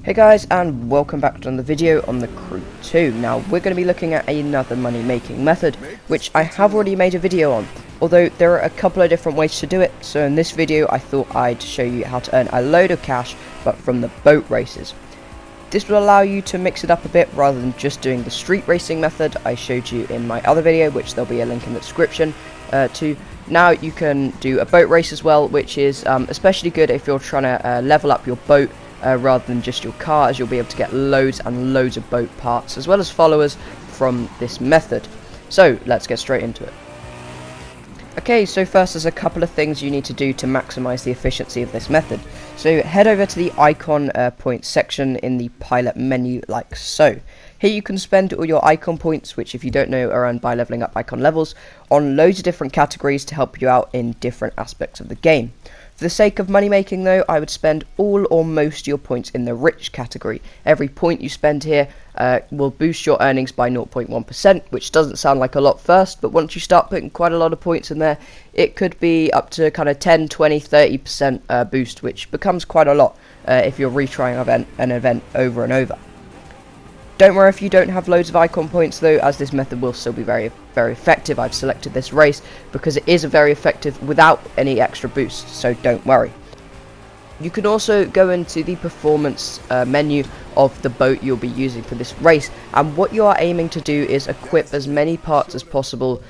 Hey guys, and welcome back to another video on the Crew 2. Now we're going to be looking at another money making method, which I have already made a video on, although there are a couple of different ways to do it. So in this video I thought I'd show you how to earn a load of cash, but from the boat races. This will allow you to mix it up a bit rather than just doing the street racing method I showed you in my other video, which there'll be a link in the description to. Now you can do a boat race as well, which is especially good if you're trying to level up your boat rather than just your car, as you'll be able to get loads and loads of boat parts as well as followers from this method. So let's get straight into it. Okay, so first there's a couple of things you need to do to maximize the efficiency of this method. So head over to the icon points section in the pilot menu like so. Here you can spend all your icon points, which if you don't know are earned by leveling up icon levels, on loads of different categories to help you out in different aspects of the game. For the sake of money making though, I would spend all or most of your points in the rich category. Every point you spend here will boost your earnings by 0.1%, which doesn't sound like a lot first, but once you start putting quite a lot of points in there, it could be up to kind of 10, 20, 30% boost, which becomes quite a lot if you're retrying an event over and over. Don't worry if you don't have loads of icon points though, as this method will still be very effective. I've selected this race because it is very effective without any extra boost, so don't worry. You can also go into the performance menu of the boat you'll be using for this race, and what you are aiming to do is equip as many parts as possible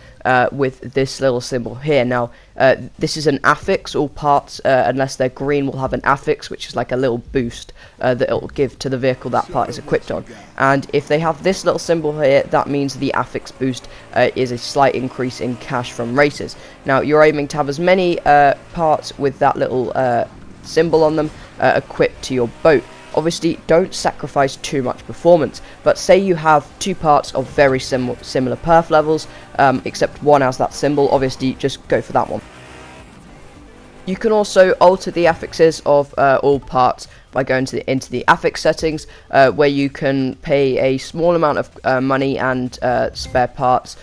with this little symbol here. Now this is an affix. All parts unless they're green will have an affix, which is like a little boost that it will give to the vehicle that part is equipped on, and if they have this little symbol here, that means the affix boost is a slight increase in cash from races. Now you're aiming to have as many parts with that little symbol on them equipped to your boat. Obviously don't sacrifice too much performance, but say you have two parts of very similar perf levels, except one has that symbol, obviously just go for that one. You can also alter the affixes of all parts by going into the affix settings, where you can pay a small amount of money and spare parts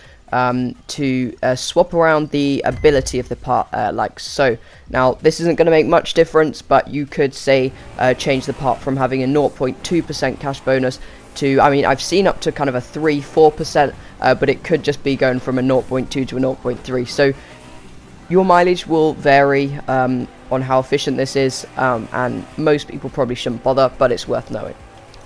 to swap around the ability of the part like so. Now this isn't going to make much difference, but you could say change the part from having a 0.2% cash bonus to, I mean, I've seen up to kind of a 3-4%, but it could just be going from a 0.2 to a 0.3. So your mileage will vary on how efficient this is, and most people probably shouldn't bother, but it's worth knowing.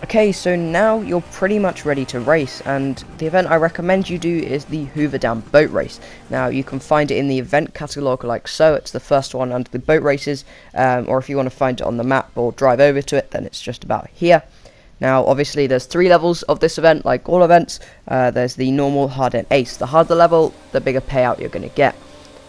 Okay, so now you're pretty much ready to race, and the event I recommend you do is the Hoover Dam boat race. Now you can find it in the event catalogue like so. It's the first one under the boat races, or if you want to find it on the map or drive over to it, then it's just about here. Now obviously there's 3 levels of this event, like all events. There's the normal, hard and ace. The harder the level, the bigger payout you're going to get.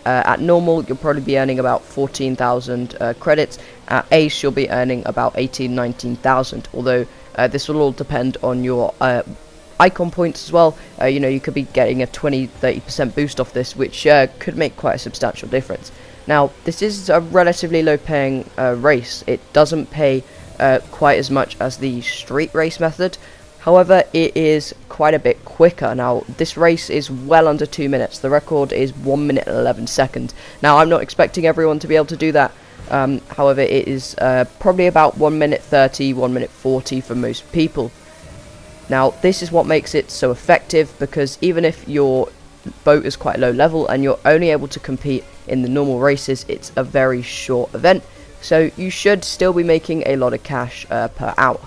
At normal you'll probably be earning about 14,000 credits. At ace you'll be earning about 19,000, although this will all depend on your icon points as well. You know, you could be getting a 20-30% boost off this, which could make quite a substantial difference. Now this is a relatively low paying race. It doesn't pay quite as much as the street race method. However, it is quite a bit quicker. Now, this race is well under 2 minutes. The record is 1 minute and 11 seconds. Now, I'm not expecting everyone to be able to do that. However, it is probably about 1 minute 30, 1 minute 40 for most people. Now, this is what makes it so effective, because even if your boat is quite low level and you're only able to compete in the normal races, it's a very short event. So you should still be making a lot of cash per hour.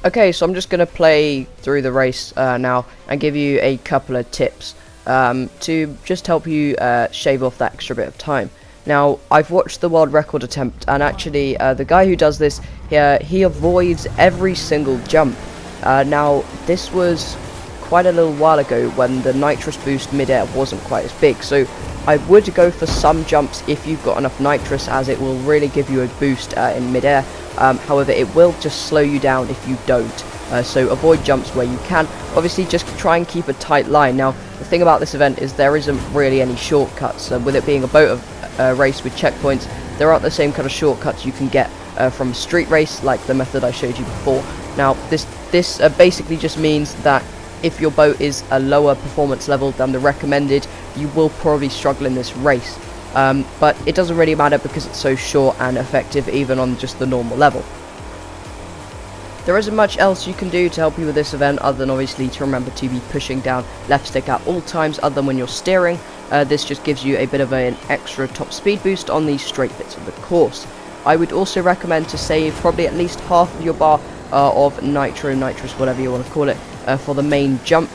Okay, so I'm just going to play through the race now and give you a couple of tips to just help you shave off that extra bit of time. Now, I've watched the world record attempt, and actually the guy who does this, he avoids every single jump. Now, this was quite a little while ago when the nitrous boost mid-air wasn't quite as big, so I would go for some jumps if you've got enough nitrous, as it will really give you a boost in mid-air. However, it will just slow you down if you don't, so avoid jumps where you can. Obviously, just try and keep a tight line. Now, the thing about this event is there isn't really any shortcuts. With it being a boat race with checkpoints, there aren't the same kind of shortcuts you can get from a street race, like the method I showed you before. Now, this basically just means that if your boat is a lower performance level than the recommended, you will probably struggle in this race. But it doesn't really matter because it's so short and effective even on just the normal level. there isn't much else you can do to help you with this event other than obviously to remember to be pushing down left stick at all times other than when you're steering. This just gives you a bit of an extra top speed boost on these straight bits of the course. I would also recommend to save probably at least half of your bar of nitrous, whatever you want to call it, for the main jump,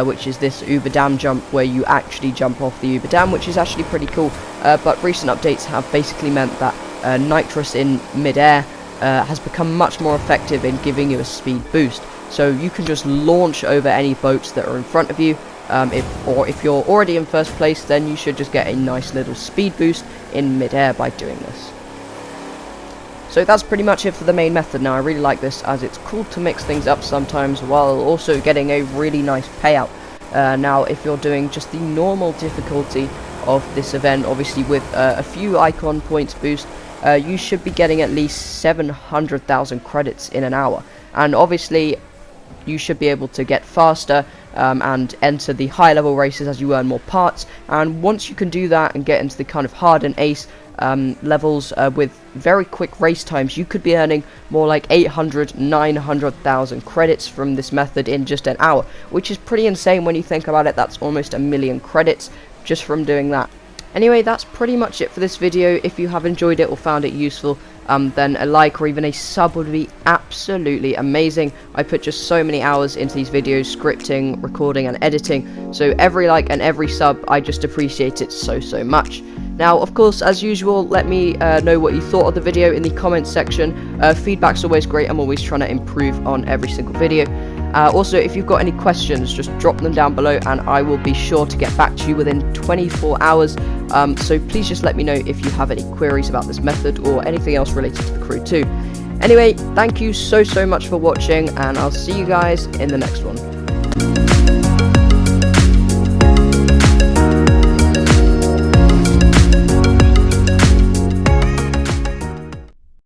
which is this Uber Dam jump where you actually jump off the Uber Dam, which is actually pretty cool. But recent updates have basically meant that nitrous in mid-air has become much more effective in giving you a speed boost. So you can just launch over any boats that are in front of you. If you're already in first place, then you should just get a nice little speed boost in mid-air by doing this. So that's pretty much it for the main method. Now I really like this as it's cool to mix things up sometimes while also getting a really nice payout. Now if you're doing just the normal difficulty of this event, obviously with a few icon points boost, you should be getting at least 700,000 credits in an hour. And obviously you should be able to get faster and enter the high level races as you earn more parts. And once you can do that and get into the kind of hard and ace levels with very quick race times, you could be earning more like 900,000 credits from this method in just an hour, which is pretty insane when you think about it. That's almost 1 million credits just from doing that. Anyway, that's pretty much it for this video. If you have enjoyed it or found it useful, then a like or even a sub would be absolutely amazing. I put just so many hours into these videos, scripting, recording and editing, so every like and every sub, I just appreciate it so much. Now, of course, as usual, let me know what you thought of the video in the comments section. Feedback's always great. I'm always trying to improve on every single video. Also, if you've got any questions, just drop them down below and I will be sure to get back to you within 24 hours. So please just let me know if you have any queries about this method or anything else related to the Crew 2. Anyway, thank you so much for watching, and I'll see you guys in the next one.